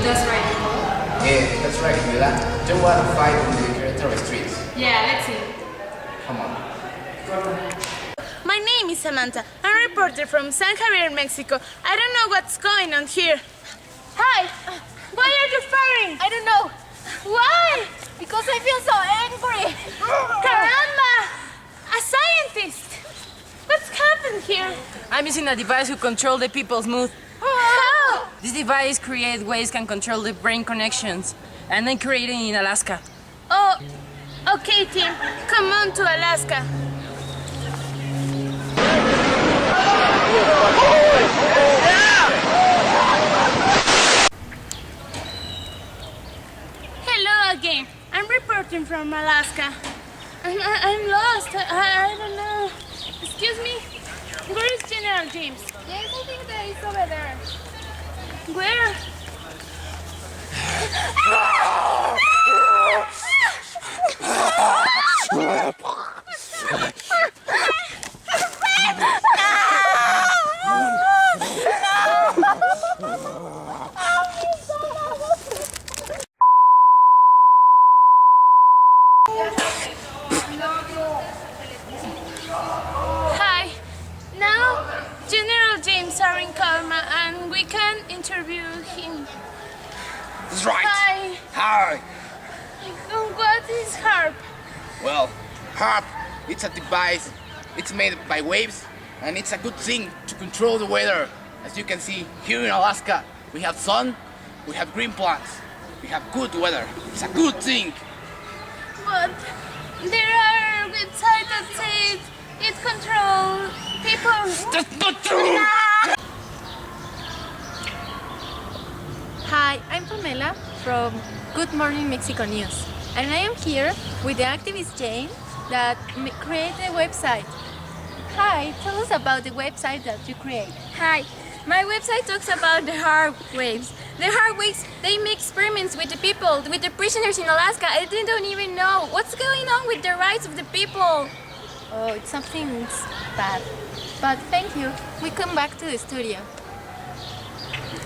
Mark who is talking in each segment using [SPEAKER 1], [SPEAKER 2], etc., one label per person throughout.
[SPEAKER 1] That's right, Nicole.
[SPEAKER 2] Yeah, that's right, Camila. There was a fight on the Querétaro streets.
[SPEAKER 1] Yeah, let's see.
[SPEAKER 2] Come on.
[SPEAKER 3] My name is Samantha. I'm a reporter from San Javier, Mexico. I don't know what's going on here. Hi! Why are you firing?
[SPEAKER 4] I don't know.
[SPEAKER 3] Why?
[SPEAKER 4] Because I feel so angry.
[SPEAKER 3] Caramba! A scientist! What's happened here?
[SPEAKER 1] I'm using a device to control the people's mood.
[SPEAKER 3] How?
[SPEAKER 1] This device creates waves can control the brain connections, and then created in Alaska.
[SPEAKER 3] Oh, okay, team. Come on to Alaska. Hello again. I'm reporting from Alaska. I'm lost. I don't know. Excuse me. Where is General James?
[SPEAKER 4] Yes, I think that is over there.
[SPEAKER 3] Where? Hi. Now, General James are in coma and we can interview him.
[SPEAKER 2] That's right.
[SPEAKER 3] Hi.
[SPEAKER 2] Hi.
[SPEAKER 3] What is HARP?
[SPEAKER 2] Well, HARP, it's a device. It's made by waves, and it's a good thing to control the weather. As you can see, here in Alaska, we have sun, we have green plants, we have good weather. It's a good thing.
[SPEAKER 3] But there are websites that say it controls people.
[SPEAKER 2] That's not true!
[SPEAKER 4] Hi, I'm Pamela from Good Morning Mexico News. And I am here with the activist Jane that created a website. Hi, tell us about the website that you create.
[SPEAKER 5] Hi, my website talks about the HARP waves. The HARP waves, they make experiments with the people, with the prisoners in Alaska. They don't even know what's going on with the rights of the people.
[SPEAKER 4] Oh, it's something bad. But thank you. We come back to the studio.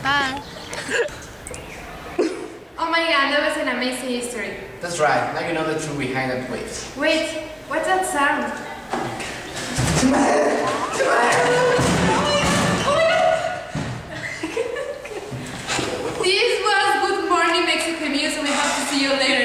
[SPEAKER 4] Bye.
[SPEAKER 5] Oh my god, that was an amazing history.
[SPEAKER 2] That's right. Now you know the truth behind that waves.
[SPEAKER 5] Wait, what's that sound? This was Good Morning Mexico News, and we hope to see you later.